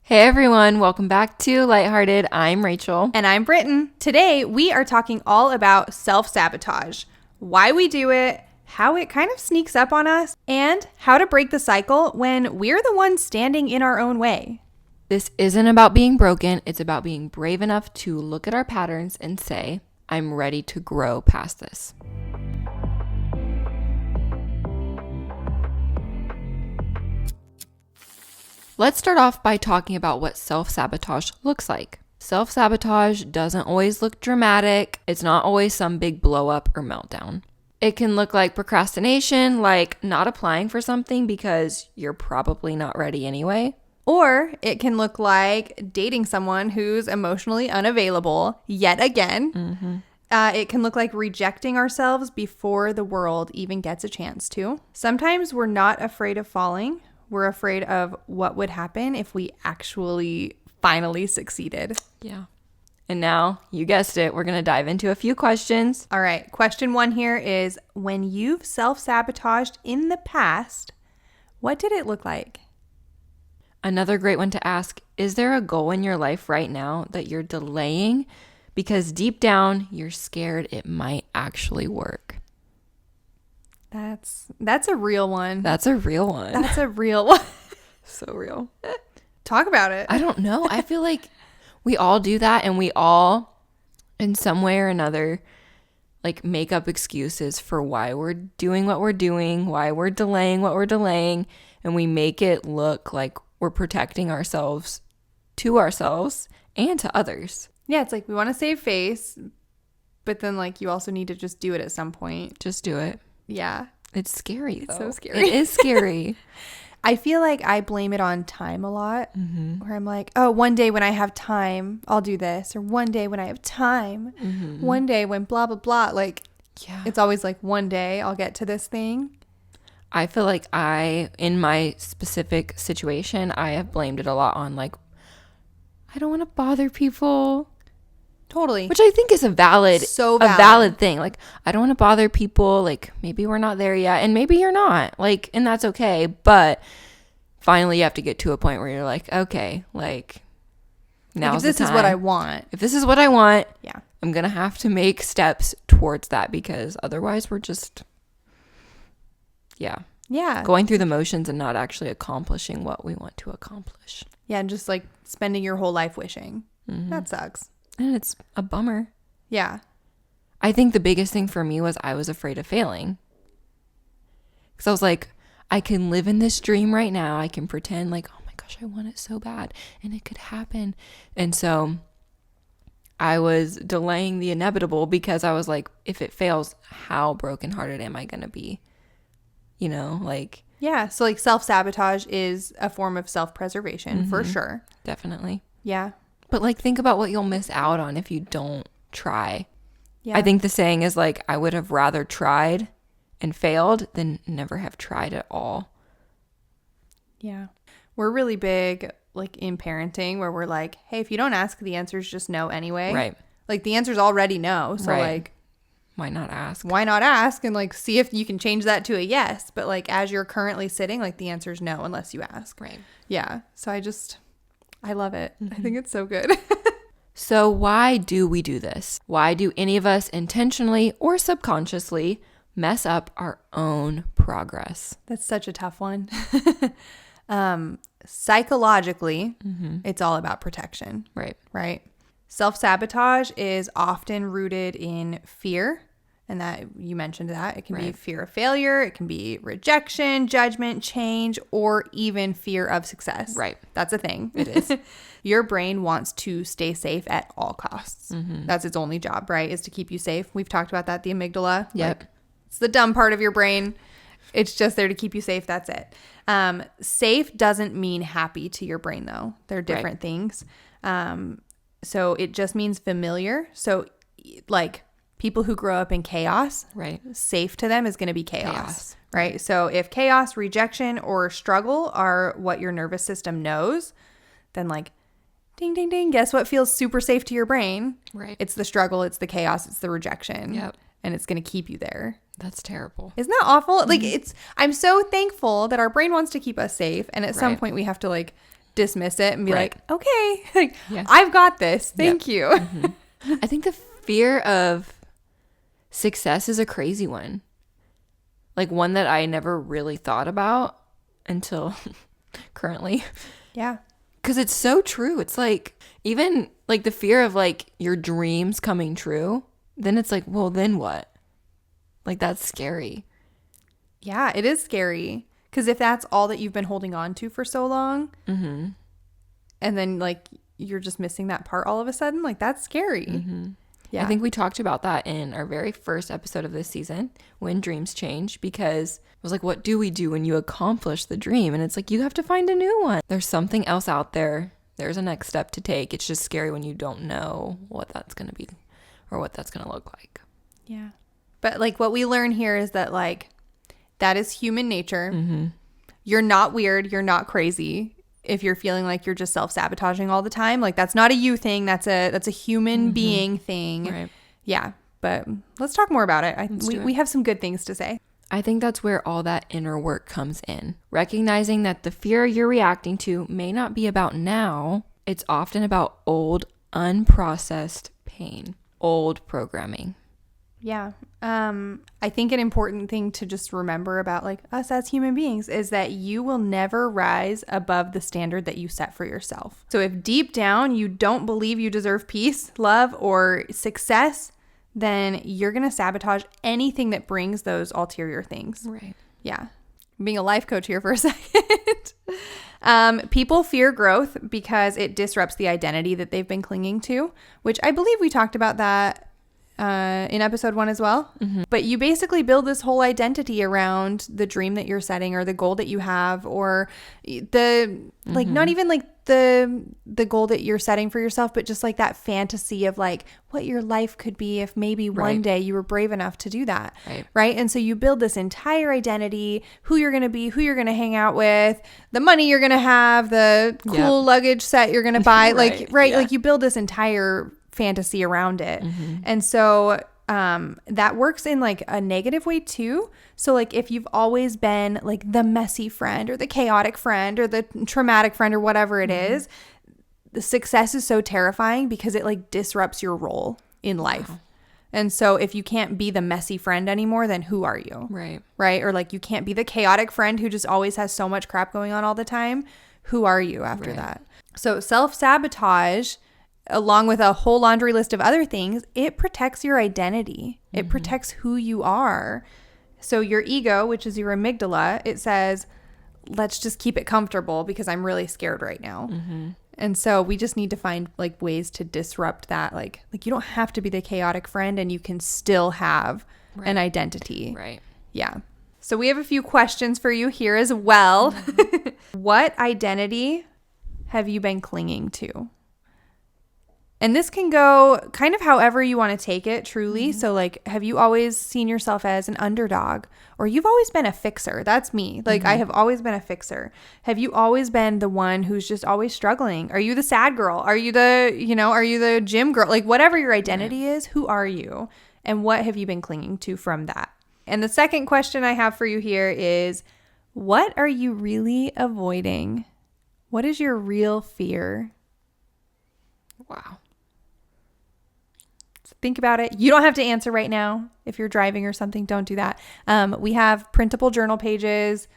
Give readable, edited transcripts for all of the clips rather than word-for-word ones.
Hey everyone, welcome back to LightHearted. I'm Rachel. And I'm Britton. Today we are talking all about self-sabotage, why we do it, how it kind of sneaks up on us, and how to break the cycle when we're the ones standing in our own way. This isn't about being broken, it's about being brave enough to look at our patterns and say, I'm ready to grow past this. Let's start off by talking about what self-sabotage looks like. Self-sabotage doesn't always look dramatic. It's not always some big blow up or meltdown. It can look like procrastination, like not applying for something because you're probably not ready anyway. Or it can look like dating someone who's emotionally unavailable yet again. It can look like rejecting ourselves before the world even gets a chance to. Sometimes we're not afraid of falling. We're afraid of what would happen if we actually finally succeeded. Yeah. And now, you guessed it, we're going to dive into a few questions. All right. Question 1 here is, when you've self-sabotaged in the past, what did it look like? Another great one to ask, is there a goal in your life right now that you're delaying because deep down you're scared it might actually work? That's a real one. That's a real one. That's a real one. So real. Talk about it. I don't know. I feel like we all do that, and we all, in some way or another, like make up excuses for why we're doing what we're doing, why we're delaying what we're delaying, and we make it look like we're protecting ourselves and to others. Yeah, it's like we want to save face, but then like you also need to just do it at some point. Just do it. Yeah. It's scary, though. It's so scary. It is scary. I feel like I blame it on time a lot, where I'm like, oh, one day when I have time, I'll do this. Or one day when I have time, one day when blah, blah, blah. Like, Yeah. it's always like one day I'll get to this thing. I feel like in my specific situation, I have blamed it a lot on like, I don't want to bother people. Totally. Which I think is a valid thing. Like, I don't want to bother people. Like, maybe we're not there yet. And maybe you're not. Like, and that's okay. But finally, you have to get to a point where you're like, okay, like, now's the time. If this is what I want. If this is what I want, Yeah. I'm going to have to make steps towards that, because otherwise we're just, Yeah. going through the motions and not actually accomplishing what we want to accomplish. Yeah. And just like spending your whole life wishing. That sucks. And it's a bummer. Yeah. I think the biggest thing for me was I was afraid of failing. Because I was like, I can live in this dream right now. I can pretend like, oh my gosh, I want it so bad and it could happen. And so I was delaying the inevitable because I was like, if it fails, how brokenhearted am I going to be? You know, like. Yeah. So like self-sabotage is a form of self-preservation for sure. Definitely. Yeah. But like, think about what you'll miss out on if you don't try. Yeah. I think the saying is like, I would have rather tried and failed than never have tried at all. Yeah. We're really big like in parenting where we're like, hey, if you don't ask, the answer's just no anyway. Right. Like the answer's already no. So Right. like, Why not ask? why not ask and like see if you can change that to a yes. But like as you're currently sitting, like the answer's no unless you ask. Right. Yeah. So I love it. I think it's so good. So why do we do this? Why do any of us intentionally or subconsciously mess up our own progress? That's such a tough one. Psychologically, it's all about protection. Right. Right? Self-sabotage is often rooted in fear. And that you mentioned that. It can be fear of failure. It can be rejection, judgment, change, or even fear of success. Right. That's a thing. It is. Your brain wants to stay safe at all costs. That's its only job, right? Is to keep you safe. We've talked about that, the amygdala. Yep. Like, it's the dumb part of your brain. It's just there to keep you safe. That's it. Safe doesn't mean happy to your brain, though. They're different things. So it just means familiar. So like people who grow up in chaos, Right. safe to them is going to be chaos. Right? So if chaos, rejection, or struggle are what your nervous system knows, then like, ding, ding, ding, guess what feels super safe to your brain? Right. It's the struggle, it's the chaos, it's the rejection. Yep. And it's going to keep you there. That's terrible. Isn't that awful? Like I'm so thankful that our brain wants to keep us safe. And at some point we have to like dismiss it and be Right. like, okay, like, Yeah. I've got this. Thank you. I think the fear of success is a crazy one. Like one that I never really thought about until currently. Yeah. Because it's so true. It's like, even like the fear of like your dreams coming true, then it's like, well, then what? Like, that's scary. Yeah, it is scary. Because if that's all that you've been holding on to for so long, Mm-hmm. and then like you're just missing that part all of a sudden, like that's scary. Mm-hmm. Yeah. I think we talked about that in our very first episode of this season, when dreams change, because it was like, what do we do when you accomplish the dream? And it's like, you have to find a new one. There's something else out there. There's a next step to take. It's just scary when you don't know what that's going to be or what that's going to look like. Yeah. But like what we learn here is that like that is human nature. Mm-hmm. You're not weird. You're not crazy. If you're feeling like you're just self-sabotaging all the time, like that's not a you thing. That's a human being thing. Right. Yeah. But let's talk more about it. We have some good things to say. I think that's where all that inner work comes in. Recognizing that the fear you're reacting to may not be about now. It's often about old, unprocessed pain, old programming. Yeah. I think an important thing to just remember about like us as human beings is that you will never rise above the standard that you set for yourself. So if deep down you don't believe you deserve peace, love, or success, then you're going to sabotage anything that brings those ulterior things. Right. Yeah. I'm being a life coach here for a second. People fear growth because it disrupts the identity that they've been clinging to, which I believe we talked about that in episode 1 as well. Mm-hmm. But you basically build this whole identity around the dream that you're setting or the goal that you have, or the like not even like the goal that you're setting for yourself, but just like that fantasy of like what your life could be if maybe one day you were brave enough to do that. Right. And so you build this entire identity, who you're going to be, who you're going to hang out with, the money you're going to have, the cool luggage set you're going to buy. Like you build this entire fantasy around it. And so that works in like a negative way too. So like if you've always been like the messy friend or the chaotic friend or the traumatic friend or whatever it is, the success is so terrifying because it like disrupts your role in life. And so if you can't be the messy friend anymore, then who are you? Right. Or like you can't be the chaotic friend who just always has so much crap going on all the time. Who are you after that? So self-sabotage, along with a whole laundry list of other things, it protects your identity. It protects who you are. So your ego, which is your amygdala, it says, let's just keep it comfortable because I'm really scared right now. And so we just need to find like ways to disrupt that. Like you don't have to be the chaotic friend and you can still have an identity. Right. Yeah. So we have a few questions for you here as well. What identity have you been clinging to? And this can go kind of however you want to take it, truly. So like, have you always seen yourself as an underdog, or you've always been a fixer? That's me. Like I have always been a fixer. Have you always been the one who's just always struggling? Are you the sad girl? Are you the gym girl? Like whatever your identity is, who are you? And what have you been clinging to from that? And the second question I have for you here is, what are you really avoiding? What is your real fear? Wow. Think about it. You don't have to answer right now. If you're driving or something, don't do that. We have printable journal pages.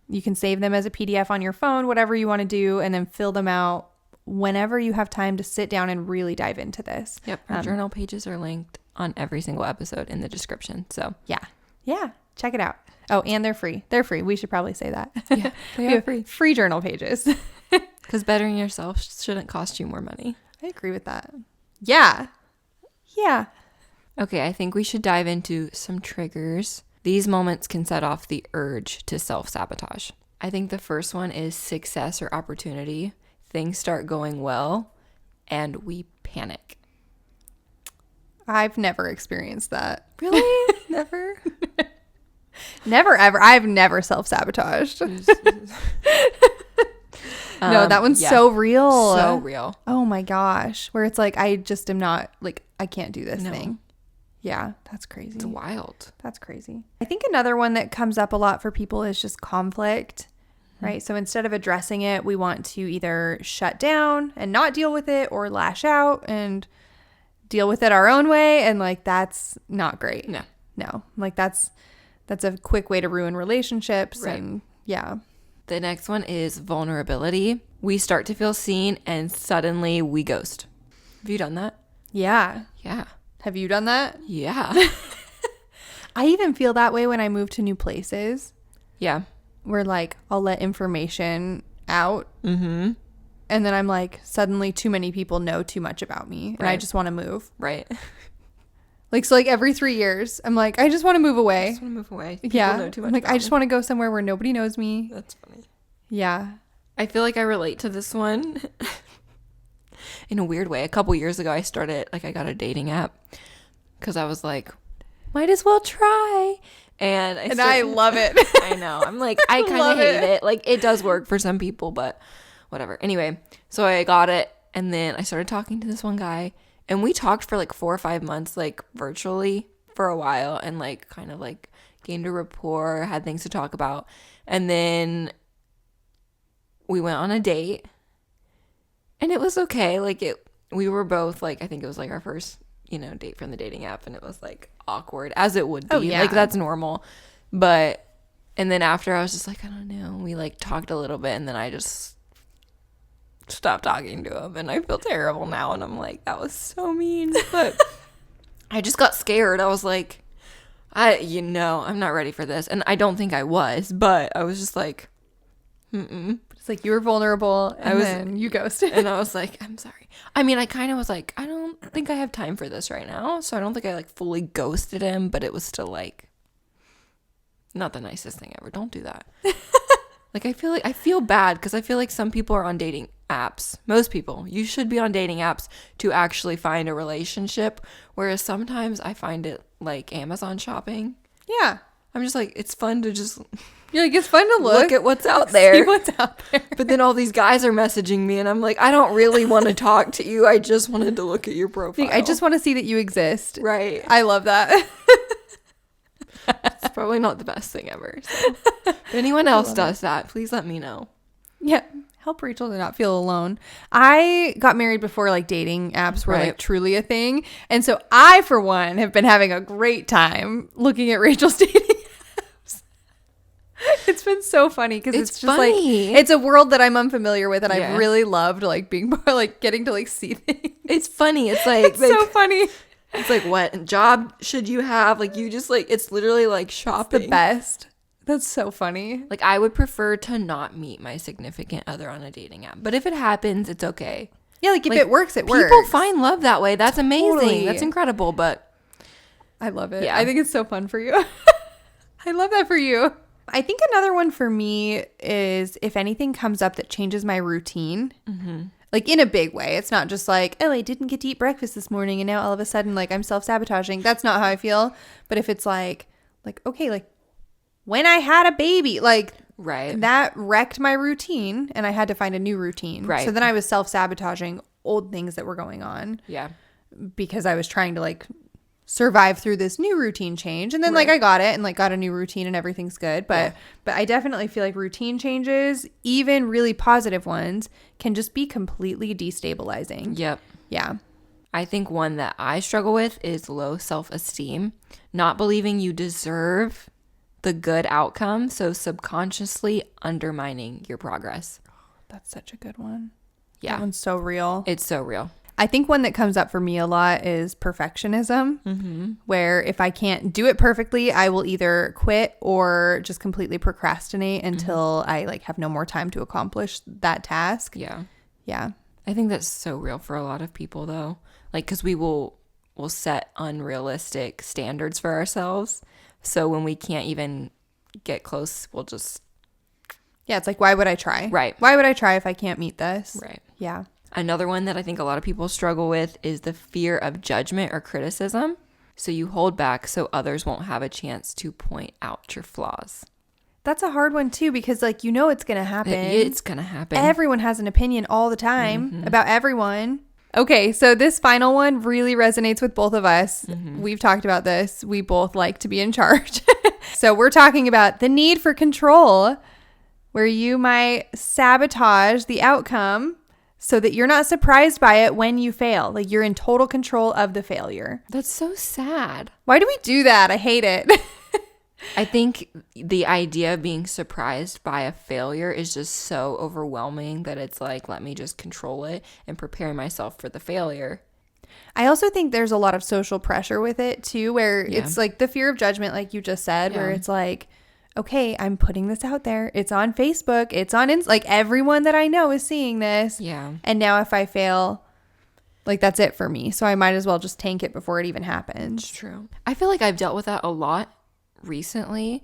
You can save them as a PDF on your phone, whatever you want to do, and then fill them out whenever you have time to sit down and really dive into this. Yep. Our journal pages are linked on every single episode in the description. So yeah, check it out. Oh, and they're free. They're free. We should probably say that. Yeah, they are free. Free journal pages. Because bettering yourself shouldn't cost you more money. I agree with that. Yeah. Okay, I think we should dive into some triggers. These moments can set off the urge to self-sabotage. I think the first one is success or opportunity. Things start going well and we panic. I've never experienced that. Really? Never? Never, ever. I've never self-sabotaged. No, that one's so real. So real. Oh my gosh. Where it's like, I just am not, like, I can't do this thing. Yeah, that's crazy. It's wild. That's crazy. I think another one that comes up a lot for people is just conflict. right? So instead of addressing it, we want to either shut down and not deal with it, or lash out and deal with it our own way. And like, that's not great. No. Like that's a quick way to ruin relationships. Right. And yeah. The next one is vulnerability. We start to feel seen and suddenly we ghost. Have you done that? Yeah. Yeah. Have you done that? Yeah. I even feel that way when I move to new places, Yeah. where like I'll let information out. Mm-hmm. And then I'm like, suddenly too many people know too much about me. And I Right. just want to move. Right. Like, so like every 3 years, I'm like, I just want to move I away. just want to move away. People Yeah. know too much I'm like, about I just me. want to go somewhere where nobody knows me. That's funny. Yeah. I feel like I relate to this one in a weird way. A couple years ago, I got a dating app because I was like, might as well try. And I love it. I know. I'm like, I kind Love of hate it. it. Like, it does work for some people, but whatever. Anyway, so I got it. And then I started talking to this one guy. And we talked for like 4 or 5 months, like virtually for a while. And like kind of like gained a rapport, had things to talk about. And then we went on a date. And it was okay. Like we were both like, I think it was like our first, date from the dating app. And it was like awkward, as it would be. Oh, yeah. Like, that's normal. But, and then after I was just like, I don't know. We like talked a little bit and then I just stopped talking to him. And I feel terrible now. And I'm like, that was so mean. But I just got scared. I was like, I'm not ready for this. And I don't think I was, but I was just like, It's like you were vulnerable and then you ghosted. And I was like, I'm sorry. I mean, I kind of was like, I don't think I have time for this right now. So I don't think I like fully ghosted him, but it was still like not the nicest thing ever. Don't do that. Like, I feel bad because I feel like some people are on dating apps. Most people, you should be on dating apps to actually find a relationship. Whereas sometimes I find it like Amazon shopping. Yeah. I'm just like, it's fun to just You're like, it's fun to look at what's out there. See what's out there. But then all these guys are messaging me and I'm like, I don't really want to talk to you. I just wanted to look at your profile. I just want to see that you exist. Right. I love that. It's probably not the best thing ever. So. If anyone else does that, please let me know. Yeah. Help Rachel to not feel alone. I got married before like dating apps were Right. like truly a thing. And so I, for one, have been having a great time looking at Rachel's dating apps. It's been so funny because it's just funny. like, it's a world that I'm unfamiliar with. And Yeah. I've really loved like being more like getting to like see things. It's funny. It's like, It's so funny. it's like, what job should you have? Like, you just like, it's literally like shopping. The best. That's so funny. Like, I would prefer to not meet my significant other on a dating app. But if it happens, it's okay. Yeah, like if Like, it works, it works. People find love that way. That's amazing. Totally. That's incredible. But I love it. Yeah. I think it's so fun for you. I love that for you. I think another one for me is if anything comes up that changes my routine, like in a big way. It's not just like, oh, I didn't get to eat breakfast this morning and now all of a sudden like I'm self-sabotaging. That's not how I feel. But if it's like, okay, like when I had a baby, like right. that wrecked my routine and I had to find a new routine. Right. So then I was self-sabotaging old things that were going on. Yeah. Because I was trying to like survive through this new routine change. And then like Right. I got it and like got a new routine and everything's good. But I definitely feel like routine changes, even really positive ones, can just be completely destabilizing. Yep. Yeah. I think one that I struggle with is low self-esteem, not believing you deserve the good outcome, so subconsciously undermining your progress. That's such a good one. Yeah. That one's so real. It's so real. I think one that comes up for me a lot is perfectionism, where if I can't do it perfectly, I will either quit or just completely procrastinate until I like have no more time to accomplish that task. Yeah. Yeah. I think that's so real for a lot of people though. Like, cuz we'll set unrealistic standards for ourselves. So when we can't even get close, we'll just Yeah, it's like, why would I try? Right. Why would I try if I can't meet this? Right. Yeah. Another one that I think a lot of people struggle with is the fear of judgment or criticism. So you hold back so others won't have a chance to point out your flaws. That's a hard one too, because like, you know, it's going to happen. It's going to happen. Everyone has an opinion all the time about everyone. Okay, so this final one really resonates with both of us. We've talked about this. We both like to be in charge. So we're talking about the need for control. where you might sabotage the outcome so that you're not surprised by it when you fail. Like you're in total control of the failure. That's so sad. Why do we do that? I hate it. I think the idea of being surprised by a failure is just so overwhelming that it's like, let me just control it and prepare myself for the failure. I also think there's a lot of social pressure with it too, where it's like the fear of judgment, like you just said, where it's like, okay, I'm putting this out there. It's on Facebook. It's on like everyone that I know is seeing this. Yeah. And now if I fail, like that's it for me. So I might as well just tank it before it even happens. It's true. I feel like I've dealt with that a lot recently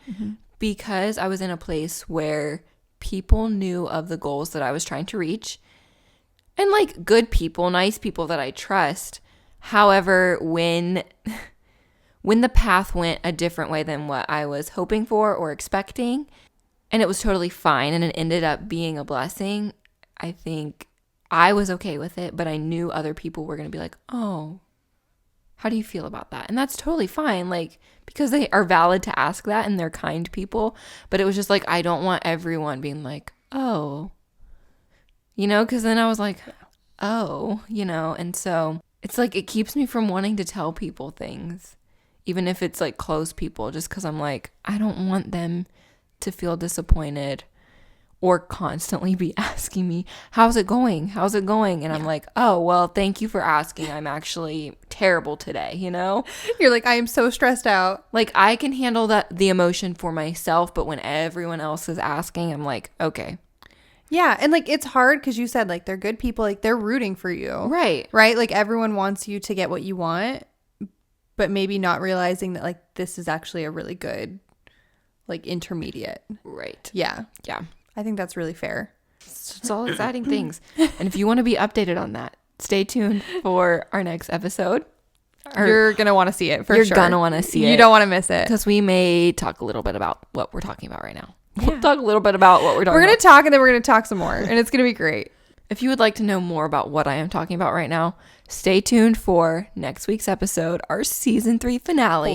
because I was in a place where people knew of the goals that I was trying to reach, and like good people, nice people that I trust. However, when the path went a different way than what I was hoping for or expecting, and it was totally fine and it ended up being a blessing, I think I was okay with it, but I knew other people were going to be like, oh, how do you feel about that? And that's totally fine, like, because they are valid to ask that and they're kind people. But it was just like, I don't want everyone being like, oh, you know, because then I was like, oh, you know, and so it's like, it keeps me from wanting to tell people things, even if it's like close people, just because I'm like, I don't want them to feel disappointed or constantly be asking me, how's it going? How's it going? And I'm like, oh, well, thank you for asking. I'm actually terrible today, you know? You're like, I am so stressed out. Like I can handle the emotion for myself, but when everyone else is asking, I'm like, okay. Yeah. And like, it's hard because you said like, they're good people. Like they're rooting for you. Right. Right. Like everyone wants you to get what you want, but maybe not realizing that like, this is actually a really good, like intermediate. Right. Yeah. Yeah. I think that's really fair. It's all exciting things. And if you want to be updated on that, stay tuned for our next episode. You're going to want to see it for sure. You're going to want to see it. You don't want to miss it. Because we may talk a little bit about what we're talking about right now. We'll talk a little bit about what we're talking about. We're going to talk and then we're going to talk some more. And it's going to be great. If you would like to know more about what I am talking about right now, stay tuned for next week's episode, our season 3 finale.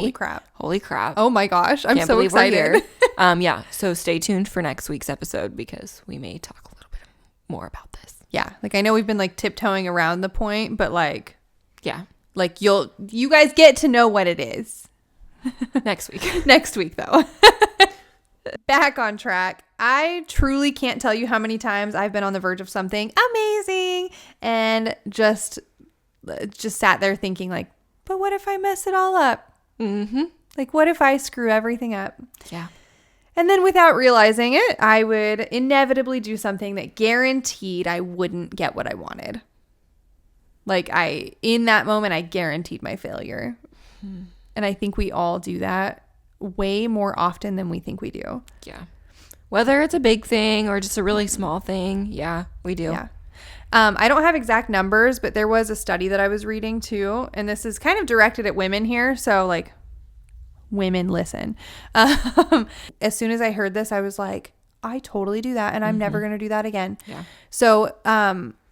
Holy crap. Oh my gosh. I'm Can't so believe we're excited. here. Yeah. So stay tuned for next week's episode because we may talk a little bit more about this. Yeah. Like I know we've been like tiptoeing around the point, but like, yeah, like you guys get to know what it is. Next week. Next week though. Back on track. I truly can't tell you how many times I've been on the verge of something amazing and just sat there thinking like, but what if I mess it all up? Mm-hmm. Like, what if I screw everything up? Yeah. And then without realizing it, I would inevitably do something that guaranteed I wouldn't get what I wanted. Like in that moment, I guaranteed my failure. And I think we all do that way more often than we think we do. Yeah. Whether it's a big thing or just a really small thing. Yeah, we do. Yeah. I don't have exact numbers, but there was a study that I was reading too. And this is kind of directed at women here. So like women listen. As soon as I heard this, I was like, I totally do that. And I'm never going to do that again. Yeah. So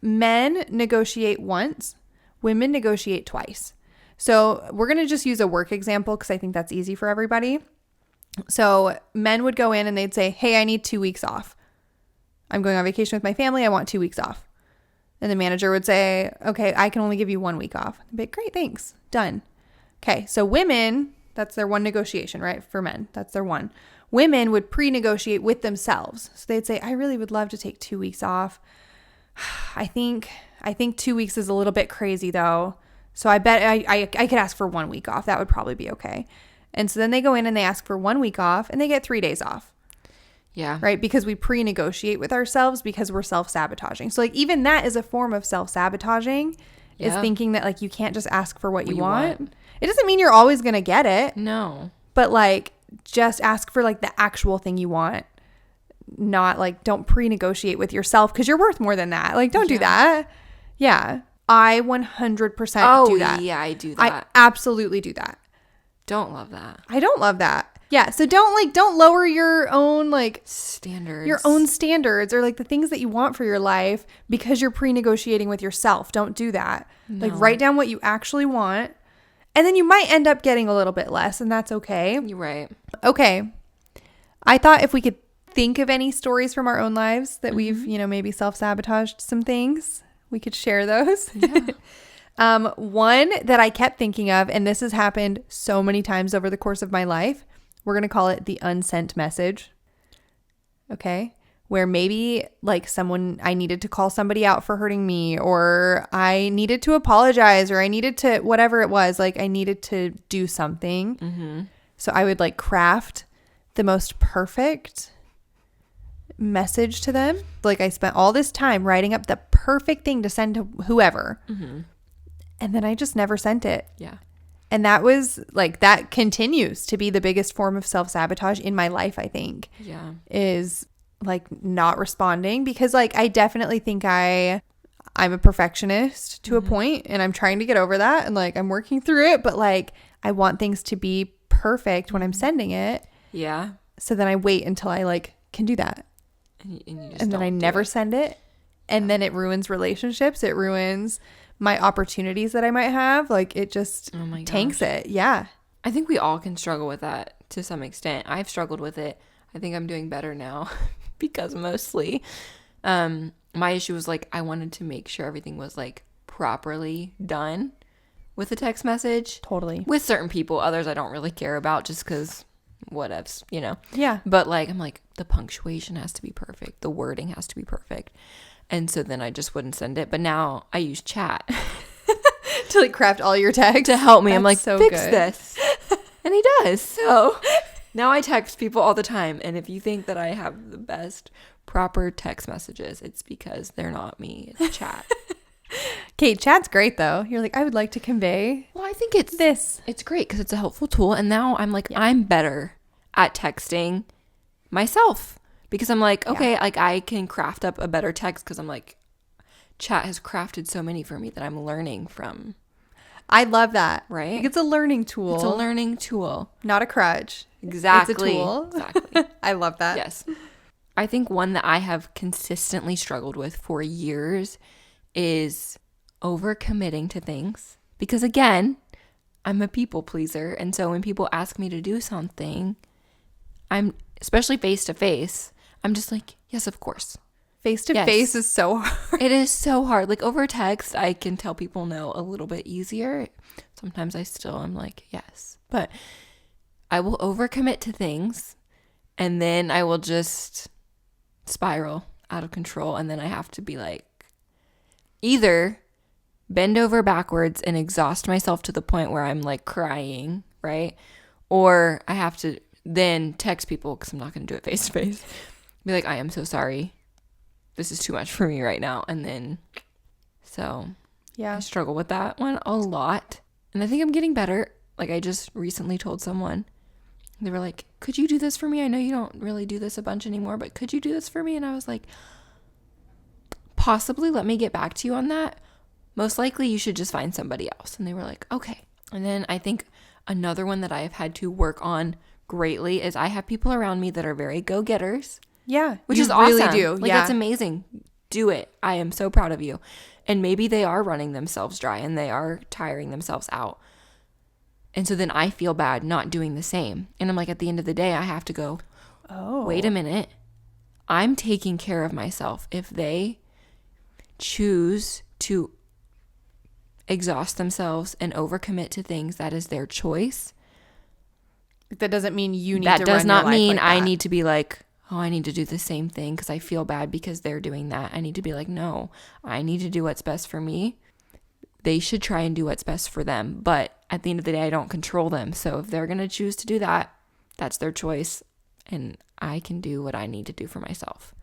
men negotiate once, women negotiate twice. So we're going to just use a work example because I think that's easy for everybody. So men would go in and they'd say, hey, I need 2 weeks off. I'm going on vacation with my family. I want 2 weeks off. And the manager would say, okay, I can only give you 1 week off. I'd be like, great, thanks. Done. Okay, so women, that's their one negotiation, right? For men, that's their one. Women would pre-negotiate with themselves. So they'd say, I really would love to take 2 weeks off. I think 2 weeks is a little bit crazy though. So I bet I could ask for 1 week off. That would probably be okay. And so then they go in and they ask for 1 week off and they get 3 days off. Yeah. Right? Because we pre-negotiate with ourselves because we're self-sabotaging. So like even that is a form of self-sabotaging is thinking that like you can't just ask for what you want. It doesn't mean you're always going to get it. No. But like just ask for like the actual thing you want. Not like don't pre-negotiate with yourself because you're worth more than that. Like don't do that. Yeah. I 100% do that. Yeah, I do that. I absolutely do that. Don't love that. I don't love that. Yeah, so don't lower your own like standards. Your own standards or like the things that you want for your life because you're pre-negotiating with yourself. Don't do that. No. Like write down what you actually want. And then you might end up getting a little bit less and that's okay. You're right. Okay. I thought if we could think of any stories from our own lives that we've, maybe self-sabotaged some things, we could share those. Yeah. One that I kept thinking of, and this has happened so many times over the course of my life, we're going to call it the unsent message. Okay. Where maybe like I needed to call somebody out for hurting me, or I needed to apologize, or I needed to, whatever it was, like I needed to do something. Mm-hmm. So I would like craft the most perfect message to them. Like I spent all this time writing up the perfect thing to send to whoever. Mm-hmm. And then I just never sent it. Yeah. And that was like, that continues to be the biggest form of self-sabotage in my life, I think. Yeah. Is like not responding, because like I definitely think I'm a perfectionist to a point, and I'm trying to get over that, and like I'm working through it, but like I want things to be perfect when I'm sending it. Yeah. So then I wait until I like can do that. And then I never send it. And then it ruins relationships. It ruins my opportunities that I might have. Like it just tanks it. Yeah. I think we all can struggle with that to some extent. I've struggled with it. I think I'm doing better now because mostly my issue was like I wanted to make sure everything was like properly done with a text message. Totally. With certain people. Others I don't really care about just because whatevs, Yeah. But like I'm like the punctuation has to be perfect. The wording has to be perfect. And so then I just wouldn't send it. But now I use chat to like craft all your texts to help me. I'm like, so fix good. this. And he does. So now I text people all the time. And if you think that I have the best proper text messages, it's because they're not me. It's chat. Kate, chat's great though. You're like, I would like to convey. Well, I think it's great because it's a helpful tool. And now I'm like, I'm better at texting myself. Because I'm like, okay, like I can craft up a better text because I'm like, chat has crafted so many for me that I'm learning from. I love that. Right? Like, it's a learning tool. It's a learning tool. Not a crutch. Exactly. It's a tool. Exactly. I love that. Yes. I think one that I have consistently struggled with for years is overcommitting to things. Because again, I'm a people pleaser. And so when people ask me to do something, especially face to face, I'm just like, yes, of course. Face to face is so hard. It is so hard. Like over text, I can tell people no a little bit easier. Sometimes I'm like, yes. But I will overcommit to things and then I will just spiral out of control. And then I have to be like, either bend over backwards and exhaust myself to the point where I'm like crying, right? Or I have to then text people because I'm not going to do it face to face. Be like, I am so sorry. This is too much for me right now. And then, so yeah, I struggle with that one a lot. And I think I'm getting better. Like I just recently told someone, they were like, could you do this for me? I know you don't really do this a bunch anymore, but could you do this for me? And I was like, possibly, let me get back to you on that. Most likely you should just find somebody else. And they were like, okay. And then I think another one that I have had to work on greatly is I have people around me that are very go-getters. Yeah. Which is awesome. Really do. Like that's amazing. Do it. I am so proud of you. And maybe they are running themselves dry and they are tiring themselves out. And so then I feel bad not doing the same. And I'm like, at the end of the day, I have to go, wait a minute. I'm taking care of myself. If they choose to exhaust themselves and overcommit to things, that is their choice. That doesn't mean you need that to does run not your life mean like I that. need to be like, oh, I need to do the same thing because I feel bad because they're doing that. I need to be like, no, I need to do what's best for me. They should try and do what's best for them. But at the end of the day, I don't control them. So if they're going to choose to do that, that's their choice. And I can do what I need to do for myself.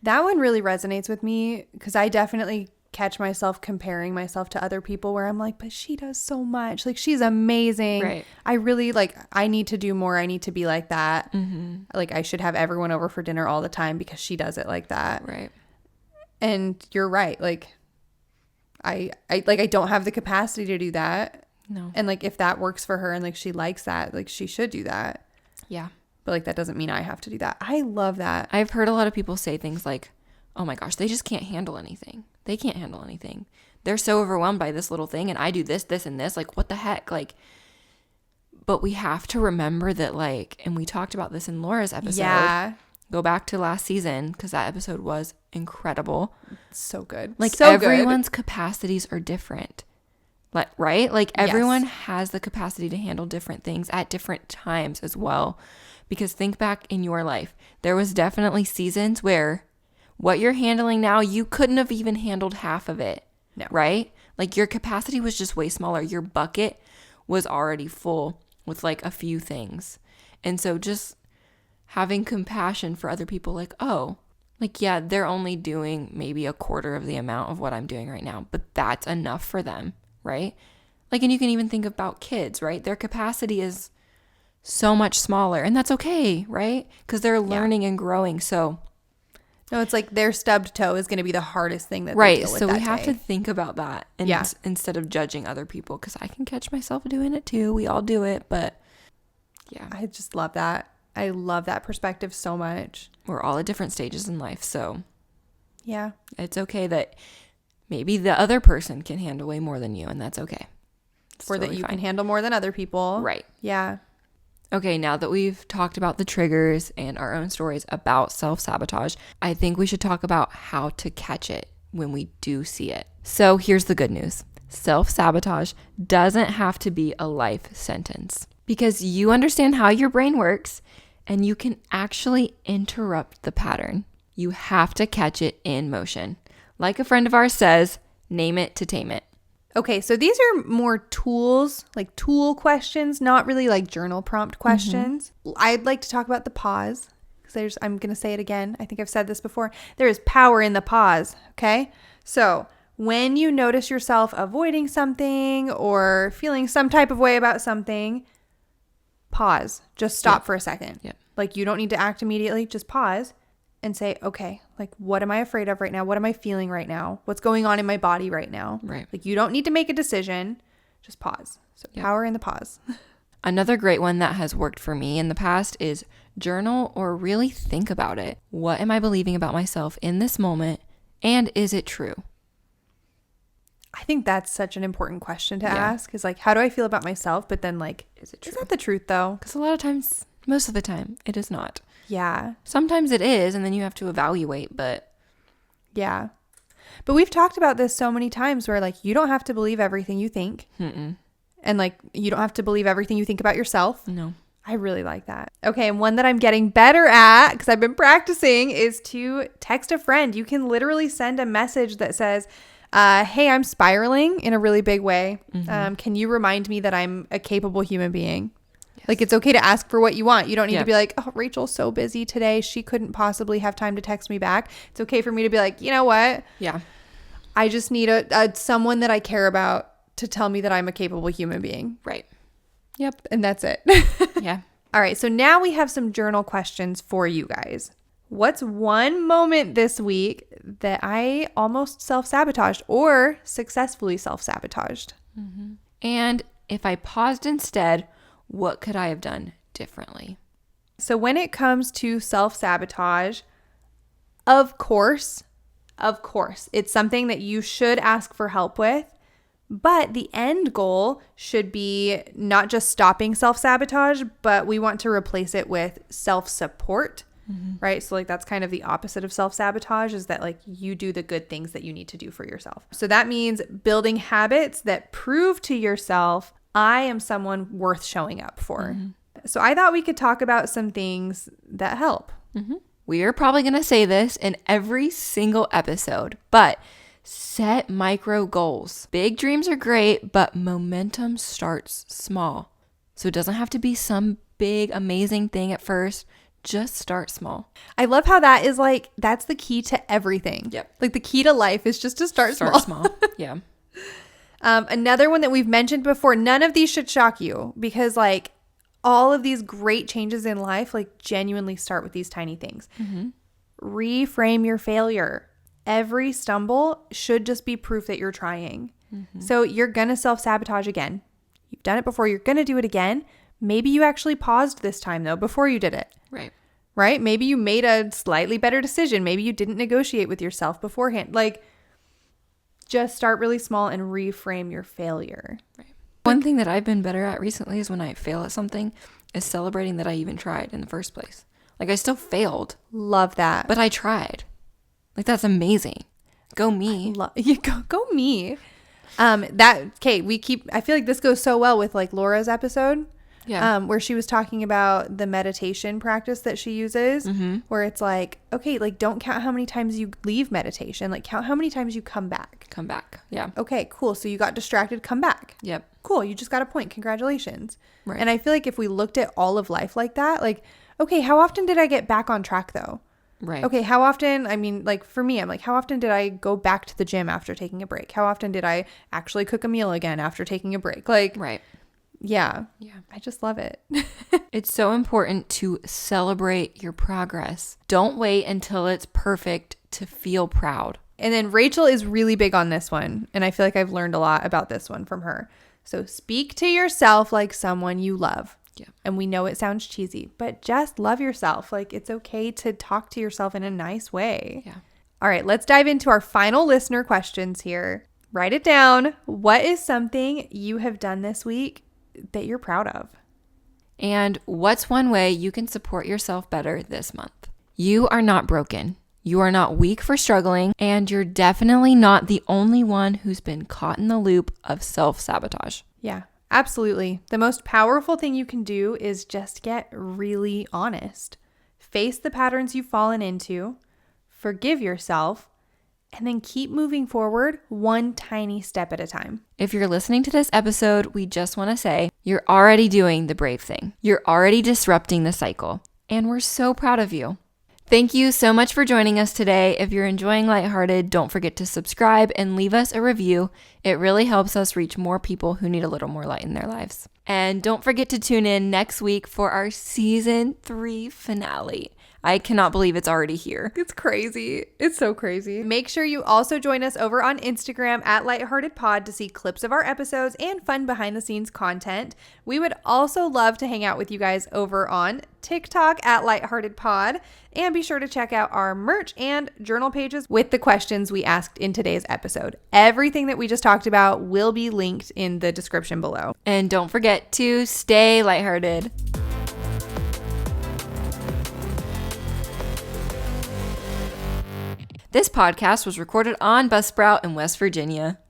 That one really resonates with me because I definitely catch myself comparing myself to other people where I'm like, but she does so much. Like, she's amazing. Right. I really I need to do more. I need to be like that. Mm-hmm. Like, I should have everyone over for dinner all the time because she does it like that. Right. And you're right. Like, I don't have the capacity to do that. No. And like, if that works for her and like she likes that, like she should do that. Yeah. But like, that doesn't mean I have to do that. I love that. I've heard a lot of people say things like, oh my gosh, they just can't handle anything. They can't handle anything. They're so overwhelmed by this little thing and I do this, this, and this. Like, what the heck? Like, but we have to remember that, like, and we talked about this in Laura's episode. Yeah. Go back to last season because that episode was incredible. So good. Like so everyone's capacities are different. Like, right? Like everyone Yes. has the capacity to handle different things at different times as well. Because think back in your life, there was definitely seasons where what you're handling now, you couldn't have even handled half of it. No. Right? Like your capacity was just way smaller. Your bucket was already full with like a few things. And so just having compassion for other people, like, oh, like, yeah, they're only doing maybe a quarter of the amount of what I'm doing right now, but that's enough for them, right? Like, and you can even think about kids, right? Their capacity is so much smaller, and that's okay, right? Because they're learning and growing. So, no, it's like their stubbed toe is going to be the hardest thing that they right. deal with So that we have day. to think about that, and instead of judging other people, because I can catch myself doing it too. We all do it, but yeah, I just love that. I love that perspective so much. we're all at different stages in life, so Yeah. it's okay that maybe the other person can handle way more than you, and that's okay. It's Or that totally you fine. can handle more than other people. Right. Yeah. Okay, now that we've talked about the triggers and our own stories about self-sabotage, I think we should talk about how to catch it when we do see it. So here's the good news. Self-sabotage doesn't have to be a life sentence because you understand how your brain works and you can actually interrupt the pattern. You have to catch it in motion. Like a friend of ours says, name it to tame it. Okay, so these are more tools, like tool questions, not really like journal prompt questions. I'd like to talk about the pause because I'm going to say it again. I think I've said this before. There is power in the pause, okay? So when you notice yourself avoiding something or feeling some type of way about something, pause. Just stop for a second. Yep. Like you don't need to act immediately. Just pause and say, okay, like what am I afraid of right now? What am I feeling right now? What's going on in my body right now? Right. Like you don't need to make a decision. Just pause. So power in the pause. Another great one that has worked for me in the past is journal or really think about it. What am I believing about myself in this moment? And is it true? I think that's such an important question to Yeah. ask is like, how do I feel about myself? But then like, Is it true? is that the truth though? Because a lot of times, most of the time, it is not. Yeah. Sometimes it is, and then you have to evaluate, but Yeah. But we've talked about this so many times where like, you don't have to believe everything you think. And like, you don't have to believe everything you think about yourself. no. I really like that. Okay, and one that I'm getting better at because I've been practicing is to text a friend. You can literally send a message that says, hey, I'm spiraling in a really big way. Can you remind me that I'm a capable human being? Yes. Like it's okay to ask for what you want. You don't need to be like, oh, Rachel's so busy today. She couldn't possibly have time to text me back. It's okay for me to be like, you know what? Yeah. I just need a someone that I care about to tell me that I'm a capable human being. Right. Yep. And that's it. Yeah. All right, so now we have some journal questions for you guys. What's one moment this week that I almost self-sabotaged or successfully self-sabotaged? And if I paused instead, what could I have done differently? So when it comes to self-sabotage, of course, it's something that you should ask for help with. But the end goal should be not just stopping self-sabotage, but we want to replace it with self-support, right? So like that's kind of the opposite of self-sabotage is that like you do the good things that you need to do for yourself. So that means building habits that prove to yourself, I am someone worth showing up for. So I thought we could talk about some things that help. We are probably going to say this in every single episode, but set micro goals. Big dreams are great, but momentum starts small. So it doesn't have to be some big, amazing thing at first. Just start small. I love how that is like, that's the key to everything. Yep. Like the key to life is just to start small. Yeah. Another one that we've mentioned before, none of these should shock you because like all of these great changes in life, like genuinely start with these tiny things. Reframe your failure. Every stumble should just be proof that you're trying. So you're going to self-sabotage again. You've done it before. You're going to do it again. Maybe you actually paused this time though before you did it. Right? Maybe you made a slightly better decision. Maybe you didn't negotiate with yourself beforehand. Like just start really small and reframe your failure. One thing that I've been better at recently is when I fail at something is celebrating that I even tried in the first place. Like I still failed, Love that. but I tried. Like that's amazing. Go me. Go me. I feel like this goes so well with like Laura's episode. Yeah. Where she was talking about the meditation practice that she uses, where it's like, okay, like don't count how many times you leave meditation, like count how many times you come back. Come back. Yeah. Okay, cool. So you got distracted, come back. Yep. Cool. You just got a point. Congratulations. Right. And I feel like if we looked at all of life like that, like, okay, how often did I get back on track though? Right. Okay, how often, I mean, like for me, I'm like, how often did I go back to the gym after taking a break? How often did I actually cook a meal again after taking a break? Like, Right. yeah. Yeah. I just love it. It's so important to celebrate your progress. Don't wait until it's perfect to feel proud. And then Rachel is really big on this one. And I feel like I've learned a lot about this one from her. So speak to yourself like someone you love. Yeah. And we know it sounds cheesy, but just love yourself. Like it's okay to talk to yourself in a nice way. Yeah. All right, let's dive into our final listener questions here. Write it down. What is something you have done this week that you're proud of? And what's one way you can support yourself better this month? You are not broken. You are not weak for struggling, and you're definitely not the only one who's been caught in the loop of self-sabotage. Yeah, absolutely. The most powerful thing you can do is just get really honest. Face the patterns you've fallen into, forgive yourself, and then keep moving forward one tiny step at a time. If you're listening to this episode, we just want to say you're already doing the brave thing. You're already disrupting the cycle, and we're so proud of you. Thank you so much for joining us today. If you're enjoying Lighthearted, don't forget to subscribe and leave us a review. It really helps us reach more people who need a little more light in their lives. And don't forget to tune in next week for our season 3 finale. I cannot believe it's already here. It's crazy. It's so crazy. Make sure you also join us over on Instagram at LightHeartedPod to see clips of our episodes and fun behind the scenes content. We would also love to hang out with you guys over on TikTok at LightHeartedPod. And be sure to check out our merch and journal pages with the questions we asked in today's episode. Everything that we just talked about will be linked in the description below. And don't forget to stay lighthearted. This podcast was recorded on Buzzsprout in West Virginia.